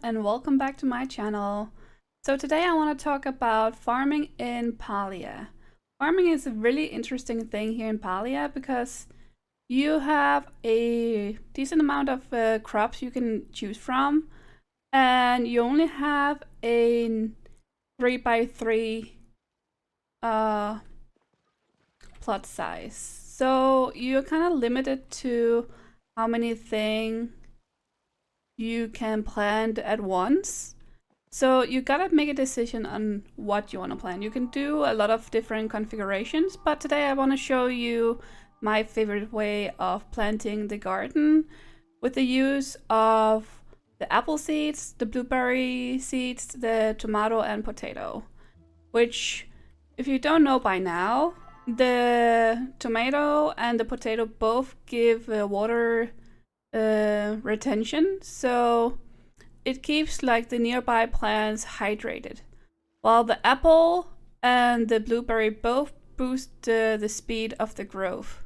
and welcome back to my channel. So today I want to talk about farming in Palia. Farming is a really interesting thing here in Palia because you have a decent amount of crops you can choose from, and you only have a 3x3 plot size. So you're kind of limited to how many things you can plant at once. So you gotta make a decision on what you want to plant. You can do a lot of different configurations, but today I want to show you my favorite way of planting the garden with the use of the apple seeds, the blueberry seeds, the tomato and potato. Which, if you don't know by now, the tomato and the potato both give water retention, so it keeps like the nearby plants hydrated, while the apple and the blueberry both boost the speed of the growth.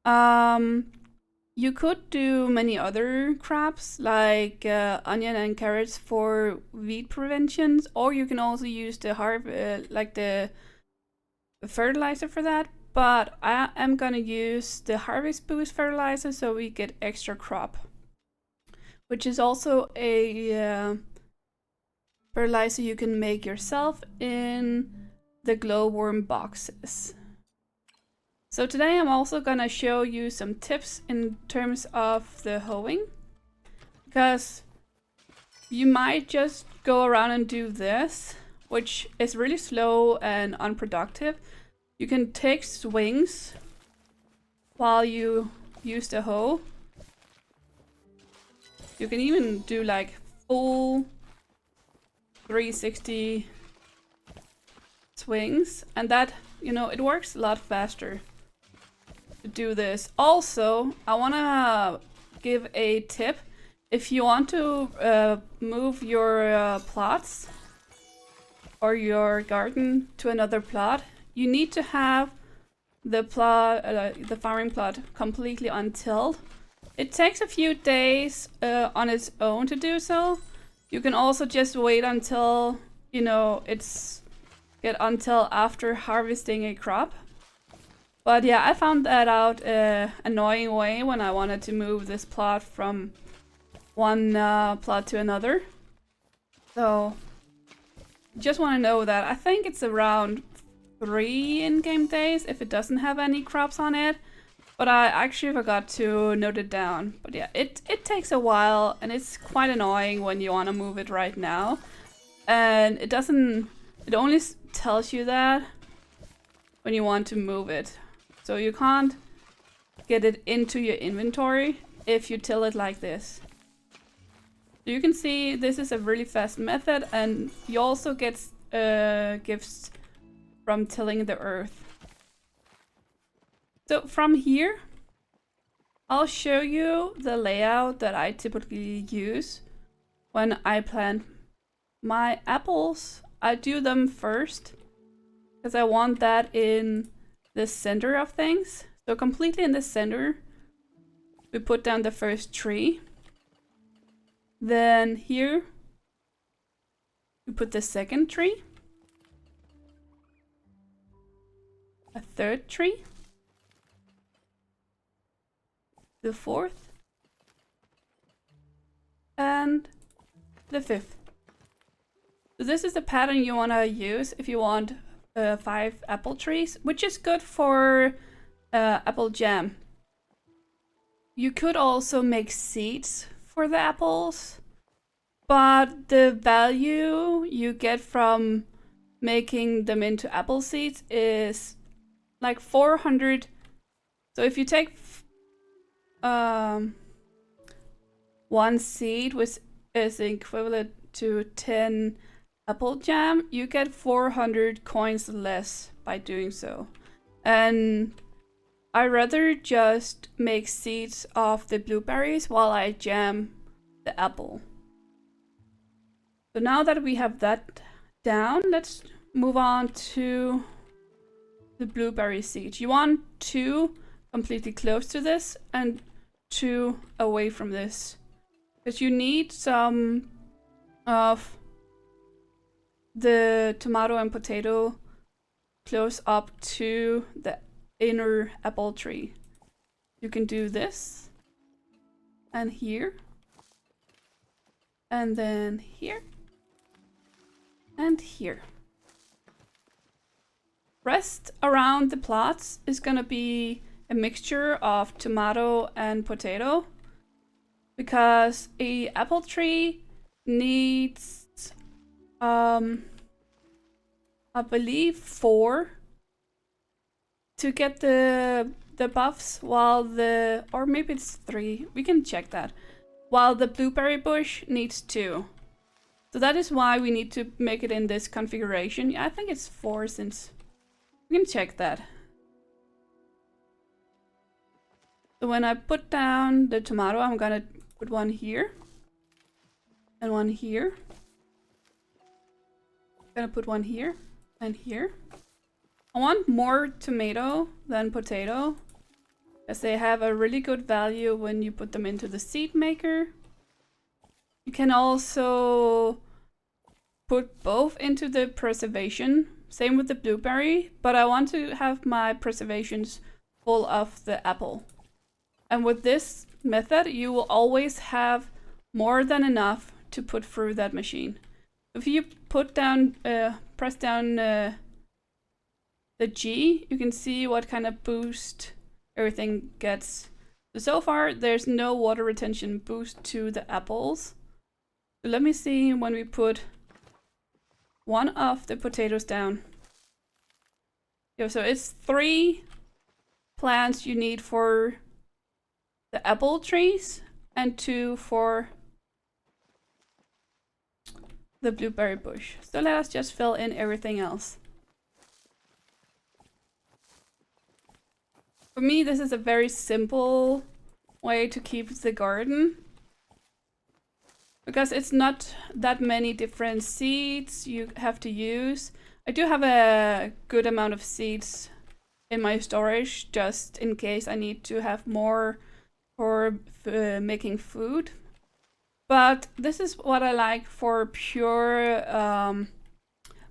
You could do many other crops like onion and carrots for weed preventions, or you can also use the the fertilizer for that. But I am gonna use the harvest boost fertilizer so we get extra crop, which is also a fertilizer you can make yourself in the glowworm boxes. So today I'm also gonna show you some tips in terms of the hoeing, because you might just go around and do this, which is really slow and unproductive. You can take swings while you use the hoe. You can even do like full 360 swings, and that, you know, it works a lot faster to do this. Also, I want to give a tip. If you want to move your plots or your garden to another plot, you need to have the farming plot completely untilled. It takes a few days on its own to do so. You can also just wait until, you know, until after harvesting a crop. But yeah, I found that out annoying way when I wanted to move this plot from one plot to another. So just want to know that. I think it's around 3 in-game days if it doesn't have any crops on it, but I actually forgot to note it down. But yeah, it takes a while, and it's quite annoying when you want to move it right now, and it only tells you that when you want to move it, so you can't get it into your inventory if you till it like this. So you can see this is a really fast method, and you also get gifts from tilling the earth. So from here, I'll show you the layout that I typically use when I plant my apples. I do them first because I want that in the center of things. So completely in the center, we put down the first tree. Then here, we put the second tree. A third tree, the fourth, and the fifth. So this is the pattern you want to use if you want 5 apple trees, which is good for apple jam. You could also make seeds for the apples, but the value you get from making them into apple seeds is like 400. So if you take one seed, which is equivalent to 10 apple jam, you get 400 coins less by doing so. And I rather just make seeds of the blueberries while I jam the apple. So now that we have that down, let's move on to the blueberry seeds. You want 2 completely close to this and 2 away from this, because you need some of the tomato and potato close up to the inner apple tree. You can do this, and here, and then here, and here. Rest around the plots is gonna be a mixture of tomato and potato, because a apple tree needs I believe 4 to get the buffs, while the, or maybe it's 3, we can check that, while the blueberry bush needs 2. So that is why we need to make it in this configuration. I think it's 4, since we can check that. So when I put down the tomato, I'm gonna put one here and one here. I'm gonna put one here and here. I want more tomato than potato, as they have a really good value when you put them into the seed maker. You can also put both into the preservation, same with the blueberry, but I want to have my preservations full of the apple. And with this method, you will always have more than enough to put through that machine. If you put down, press down the G, you can see what kind of boost everything gets. So far, there's no water retention boost to the apples. So let me see when we put one of the potatoes down. Yeah, so it's 3 plants you need for the apple trees and 2 for the blueberry bush. So let us just fill in everything else. For me, this is a very simple way to keep the garden, because it's not that many different seeds you have to use. I do have a good amount of seeds in my storage, just in case I need to have more for making food. But this is what I like for pure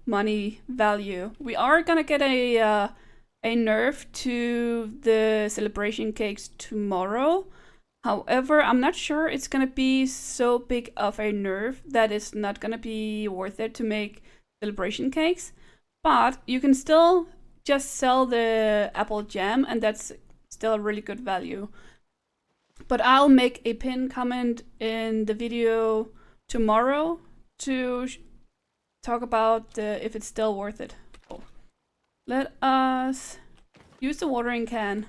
money value. We are gonna get a nerf to the celebration cakes tomorrow. However, I'm not sure it's gonna be so big of a nerf that it's not gonna be worth it to make celebration cakes. But you can still just sell the apple jam, and that's still a really good value. But I'll make a pinned comment in the video tomorrow to talk about if it's still worth it. Oh. Let us use the watering can.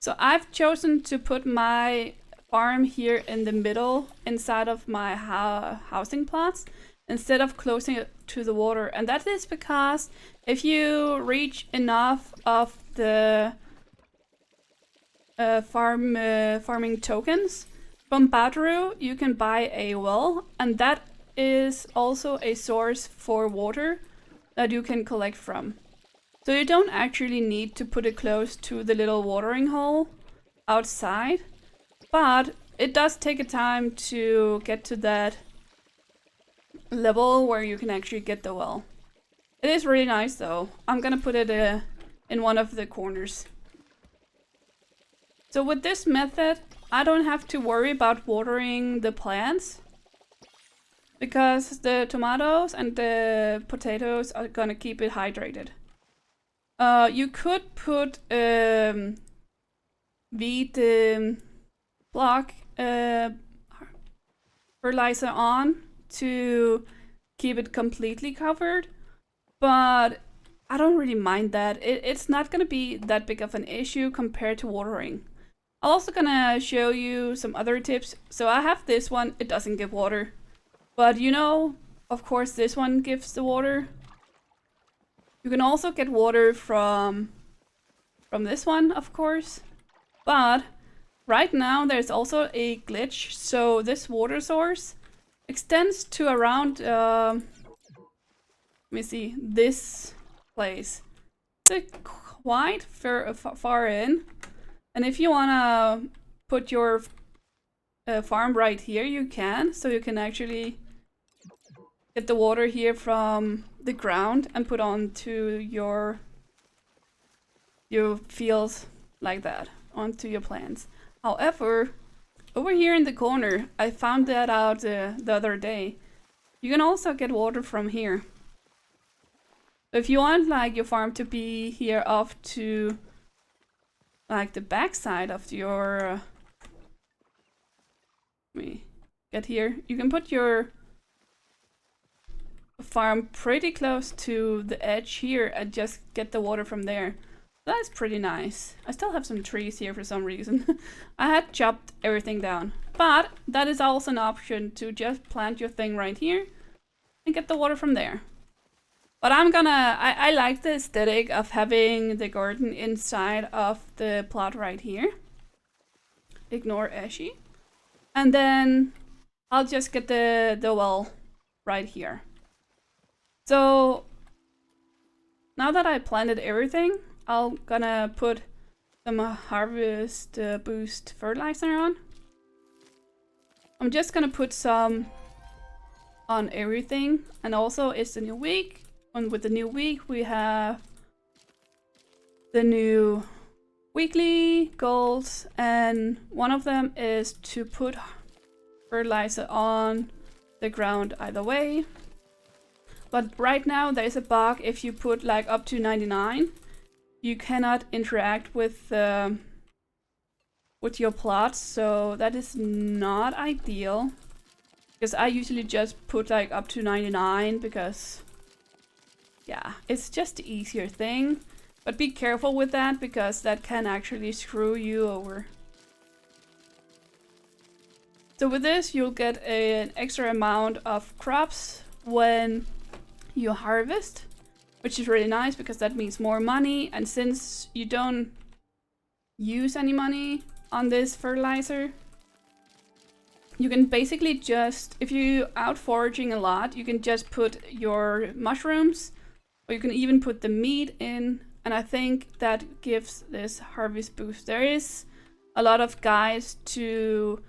So I've chosen to put my farm here in the middle inside of my housing plots instead of closing it to the water. And that is because if you reach enough of the farming tokens from Badru, you can buy a well, and that is also a source for water that you can collect from. So you don't actually need to put it close to the little watering hole outside, but it does take a time to get to that level where you can actually get the well. It is really nice though. I'm gonna put it in one of the corners. So with this method, I don't have to worry about watering the plants, because the tomatoes and the potatoes are gonna keep it hydrated. You could put wheat block fertilizer on to keep it completely covered, but I don't really mind that. It's not gonna be that big of an issue compared to watering. I'm also gonna show you some other tips. So I have this one, it doesn't give water. But you know, of course this one gives the water. You can also get water from this one, of course. But right now there's also a glitch. So this water source extends to around, let me see, this place. It's quite far in. And if you wanna put your farm right here, you can. So you can actually get the water here from the ground and put onto your fields like that, onto your plants. However, over here in the corner, I found that out the other day. You can also get water from here. If you want like your farm to be here off to like the back side of your let me get here. You can put your farm pretty close to the edge here and just get the water from there. That's pretty nice. I still have some trees here for some reason. I had chopped everything down, but that is also an option to just plant your thing right here and get the water from there. But I like the aesthetic of having the garden inside of the plot right here. Ignore Ashy. And then I'll just get the well right here. So now that I planted everything, I'm gonna put some harvest boost fertilizer on. I'm just gonna put some on everything, and also it's the new week. And with the new week, we have the new weekly goals, and one of them is to put fertilizer on the ground either way. But right now there's a bug. If you put like up to 99, you cannot interact with your plots, so that is not ideal. Because I usually just put like up to 99 because yeah, it's just the easier thing. But be careful with that because that can actually screw you over. So with this, you'll get an extra amount of crops when you harvest, which is really nice because that means more money. And since you don't use any money on this fertilizer, you can basically just, if you out foraging a lot, you can just put your mushrooms, or you can even put the meat in, and I think that gives this harvest boost. There is a lot of guides to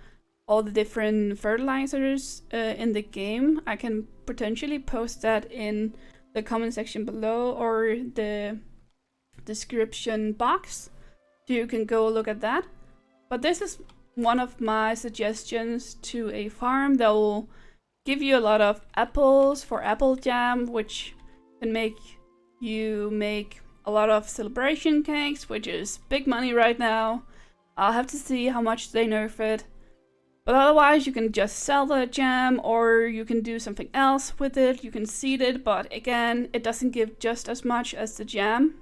all the different fertilizers in the game. I can potentially post that in the comment section below or the description box, so you can go look at that. But this is one of my suggestions to a farm that will give you a lot of apples for apple jam, which can make you make a lot of celebration cakes, which is big money right now. I'll have to see how much they nerf it. But otherwise, you can just sell the jam, or you can do something else with it. You can seed it, but again, it doesn't give just as much as the jam.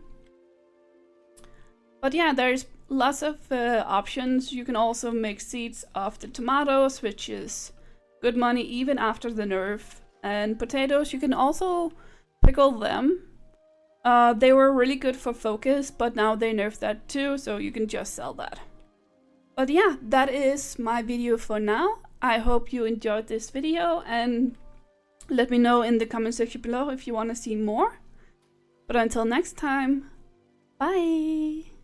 But yeah, there's lots of options. You can also make seeds of the tomatoes, which is good money even after the nerf. And potatoes, you can also pickle them. They were really good for focus, but now they nerfed that too, so you can just sell that. But yeah, that is my video for now. I hope you enjoyed this video, and let me know in the comment section below if you want to see more. But until next time, bye!